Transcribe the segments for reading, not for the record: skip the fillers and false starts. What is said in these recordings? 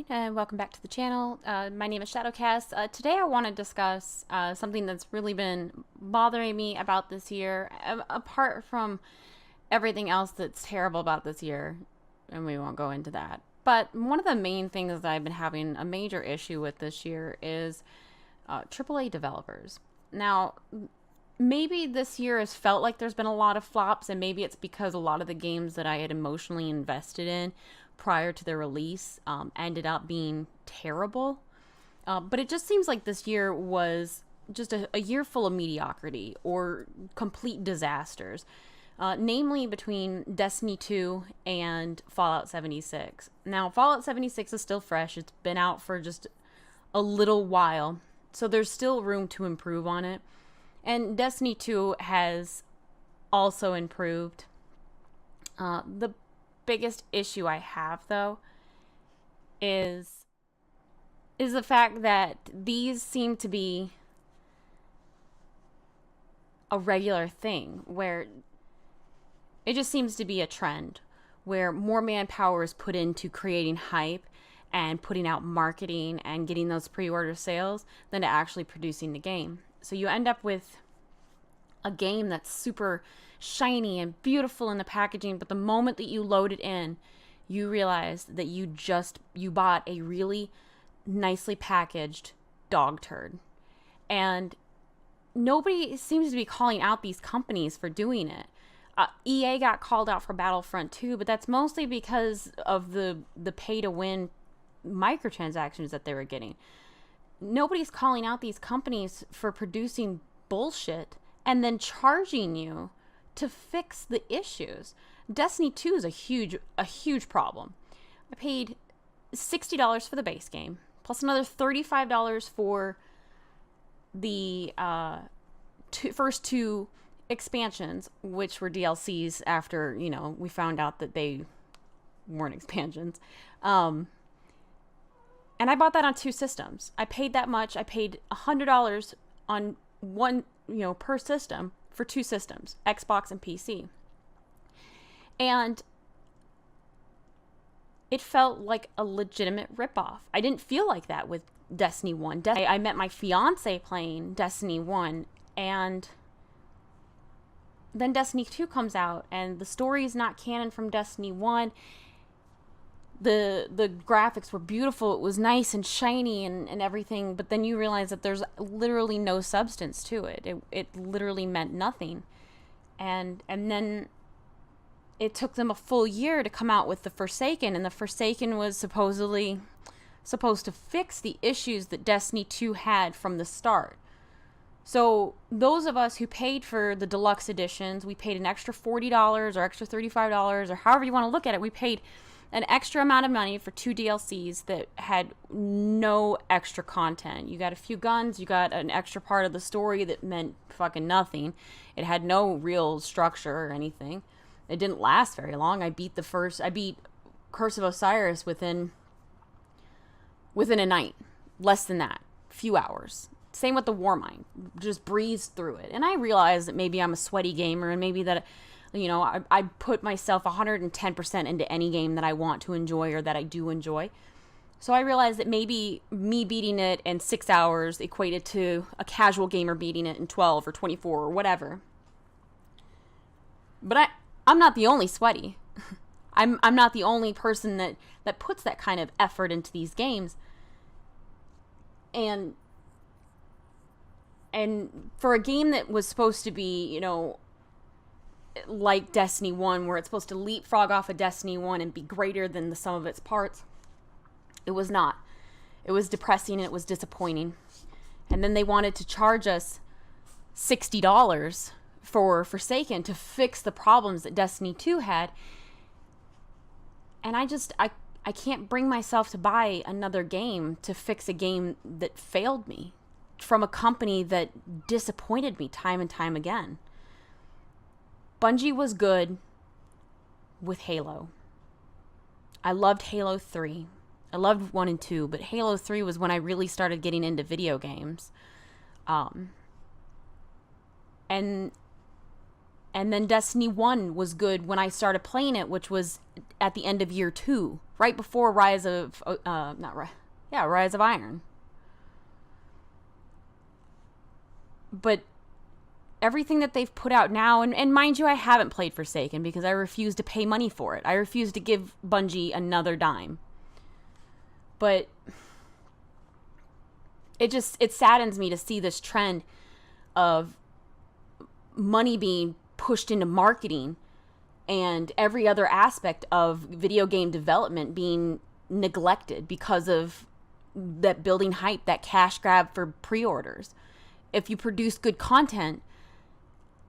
everybody, and welcome back to the channel. My name is ShadowCas. Today I want to discuss something that's really been bothering me about this year, apart from everything else that's terrible about this year, and we won't go into that. But one of the main things that I've been having a major issue with this year is AAA developers. Now, maybe this year has felt like there's been a lot of flops, and maybe it's because a lot of the games that I had emotionally invested in prior to their release ended up being terrible. But it just seems like this year was just a year full of mediocrity or complete disasters, namely between Destiny 2 and Fallout 76. Now, Fallout 76 is still fresh. It's been out for just a little while, so there's still room to improve on it. And Destiny 2 has also improved. The biggest issue I have, though, is the fact that these seem to be a regular thing, where it just seems to be a trend where more manpower is put into creating hype and putting out marketing and getting those pre-order sales than to actually producing the game. So you end up with a game that's super shiny and beautiful in the packaging, but the moment that you load it in, you realize that you bought a really nicely packaged dog turd. And nobody seems to be calling out these companies for doing it. EA got called out for Battlefront 2, but that's mostly because of the pay-to-win microtransactions that they were getting. Nobody's calling out these companies for producing bullshit and then charging you to fix the issues. Destiny 2 is a huge problem. I paid $60 for the base game, plus another $35 for the first two expansions, which were DLCs after, we found out that they weren't expansions. And I bought that on two systems. I paid that much. I paid $100 on one, per system for two systems, Xbox and PC. And it felt like a legitimate ripoff. I didn't feel like that with Destiny 1. I met my fiance playing Destiny 1, and then Destiny 2 comes out, and the story is not canon from Destiny 1. The graphics were beautiful. It was nice and shiny and everything, but then you realize that there's literally no substance to it. It literally meant nothing. And then it took them a full year to come out with the Forsaken, and the Forsaken was supposedly supposed to fix the issues that Destiny 2 had from the start. So those of us who paid for the deluxe editions, we paid an extra $40 or extra $35 or however you want to look at it. We paid an extra amount of money for two DLCs that had no extra content. You got a few guns, you got an extra part of the story that meant fucking nothing. It had no real structure or anything. It didn't last very long. I beat Curse of Osiris within a night. Less than that. Few hours. Same with the Warmind. Just breezed through it. And I realized that maybe I'm a sweaty gamer, and maybe that I put myself 110% into any game that I want to enjoy or that I do enjoy. So I realized that maybe me beating it in 6 hours equated to a casual gamer beating it in 12 or 24 or whatever. But I'm not the only sweaty. I'm not the only person that puts that kind of effort into these games. And for a game that was supposed to be, like Destiny 1, where it's supposed to leapfrog off of Destiny 1 and be greater than the sum of its parts, it was not. It was depressing and it was disappointing. And then they wanted to charge us $60 for Forsaken to fix the problems that Destiny 2 had. And I can't bring myself to buy another game to fix a game that failed me from a company that disappointed me time and time again. Bungie was good with Halo. I loved Halo 3. I loved 1 and 2, but Halo 3 was when I really started getting into video games. And And then Destiny 1 was good when I started playing it, which was at the end of year 2, right before Rise of Iron. But everything that they've put out now, and mind you, I haven't played Forsaken because I refuse to pay money for it. I refuse to give Bungie another dime. But it saddens me to see this trend of money being pushed into marketing and every other aspect of video game development being neglected because of that building hype, that cash grab for pre-orders. If you produce good content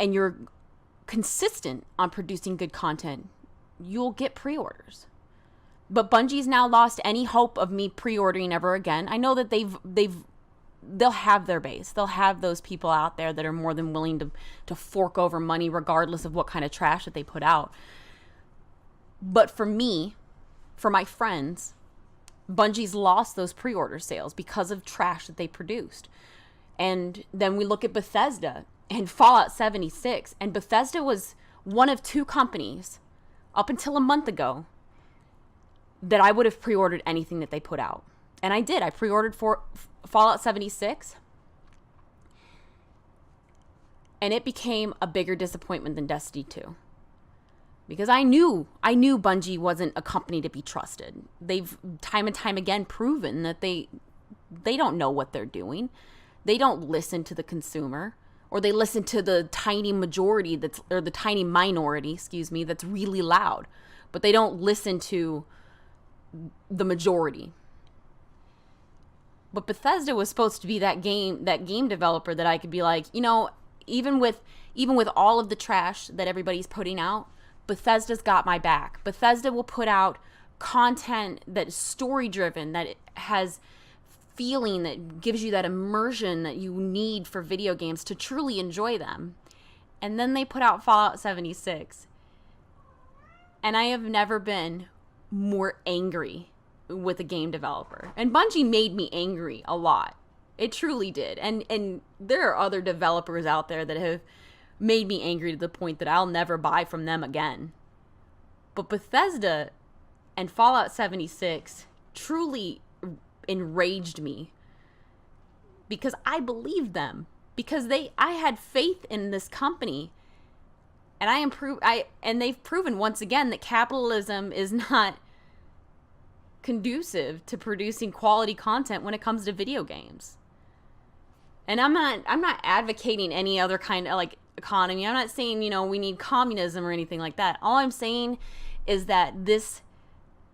and you're consistent on producing good content, you'll get pre-orders. But Bungie's now lost any hope of me pre-ordering ever again. I know that they'll have their base. They'll have those people out there that are more than willing to fork over money regardless of what kind of trash that they put out. But for me, for my friends, Bungie's lost those pre-order sales because of trash that they produced. And then we look at Bethesda and Fallout 76. And Bethesda was one of 2 companies up until a month ago that I would have pre-ordered anything that they put out. And I did. I pre-ordered for Fallout 76. And it became a bigger disappointment than Destiny 2. Because I knew Bungie wasn't a company to be trusted. They've time and time again proven that they don't know what they're doing. They don't listen to the consumer, or they listen to the tiny majority the tiny minority, that's really loud. But they don't listen to the majority. But Bethesda was supposed to be that game developer that I could be like, even with all of the trash that everybody's putting out, Bethesda's got my back. Bethesda will put out content that is story driven, that it has feeling, that gives you that immersion that you need for video games to truly enjoy them. And then they put out Fallout 76. And I have never been more angry with a game developer. And Bungie made me angry a lot. It truly did. And there are other developers out there that have made me angry to the point that I'll never buy from them again. But Bethesda and Fallout 76 truly enraged me because I believed them, because I had faith in this company, and they've proven once again that capitalism is not conducive to producing quality content when it comes to video games. And I'm not advocating any other kind of economy. I'm not saying, we need communism or anything like that. All I'm saying is that this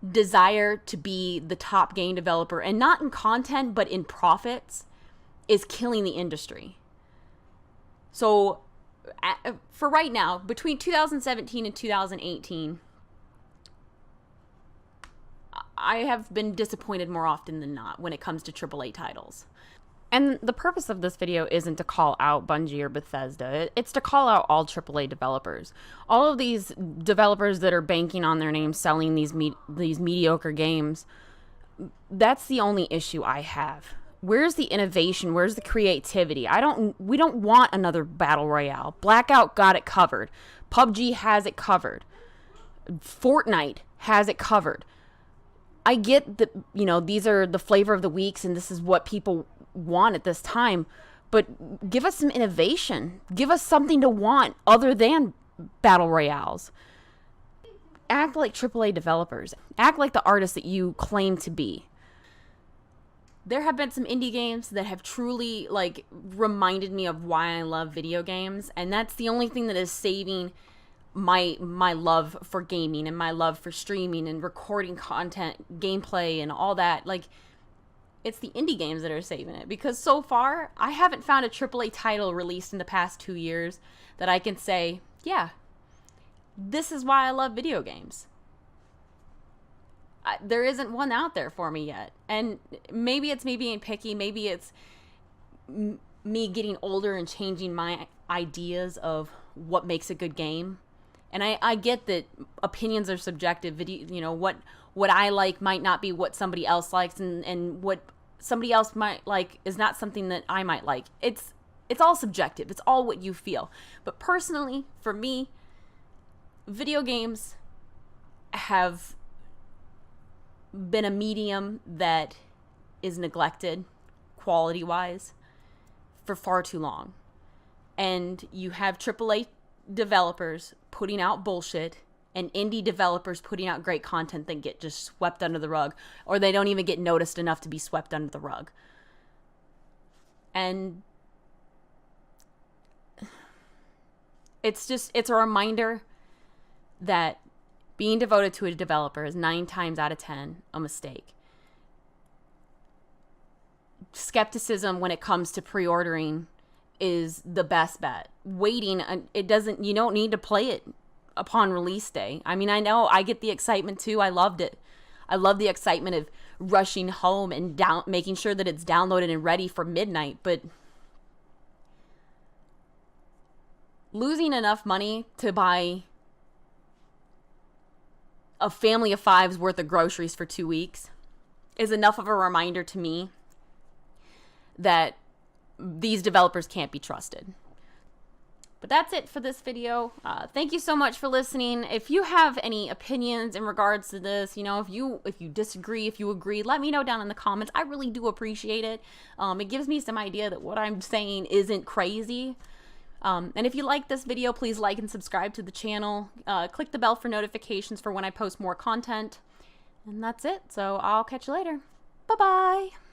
desire to be the top game developer, and not in content but in profits, is killing the industry. So for right now, between 2017 and 2018, I have been disappointed more often than not when it comes to AAA titles. And the purpose of this video isn't to call out Bungie or Bethesda. It's to call out all AAA developers. All of these developers that are banking on their names selling these mediocre games. That's the only issue I have. Where's the innovation? Where's the creativity? We don't want another battle royale. Blackout got it covered. PUBG has it covered. Fortnite has it covered. I get that, these are the flavor of the weeks and this is what people want at this time, but give us some innovation. Give us something to want other than battle royales. Act like AAA developers. Act like the artists that you claim to be. There have been some indie games that have truly reminded me of why I love video games, and that's the only thing that is saving my love for gaming and my love for streaming and recording content, gameplay, and all that. It's the indie games that are saving it, because so far I haven't found a AAA title released in the past 2 years that I can say, yeah, this is why I love video games. There isn't one out there for me yet. And maybe it's me being picky. Maybe it's me getting older and changing my ideas of what makes a good game. And I get that opinions are subjective. What I like might not be what somebody else likes, and what somebody else might like is not something that I might like. It's it's all subjective. It's all what you feel. But personally, for me, video games have been a medium that is neglected quality-wise for far too long. And you have AAA developers putting out bullshit and indie developers putting out great content that get just swept under the rug, or they don't even get noticed enough to be swept under the rug. And it's a reminder that being devoted to a developer is 9 times out of 10 a mistake. Skepticism when it comes to pre-ordering is the best bet. Waiting, you don't need to play it upon release day. I mean, I know I get the excitement too. I loved it. I love the excitement of rushing home and making sure that it's downloaded and ready for midnight, but losing enough money to buy a family of 5's worth of groceries for 2 weeks is enough of a reminder to me that these developers can't be trusted. But that's it for this video. Thank you so much for listening. If you have any opinions in regards to this, if you disagree, if you agree, let me know down in the comments. I really do appreciate it. It gives me some idea that what I'm saying isn't crazy. And if you like this video, please like and subscribe to the channel. Click the bell for notifications for when I post more content. And that's it. So I'll catch you later. Bye-bye.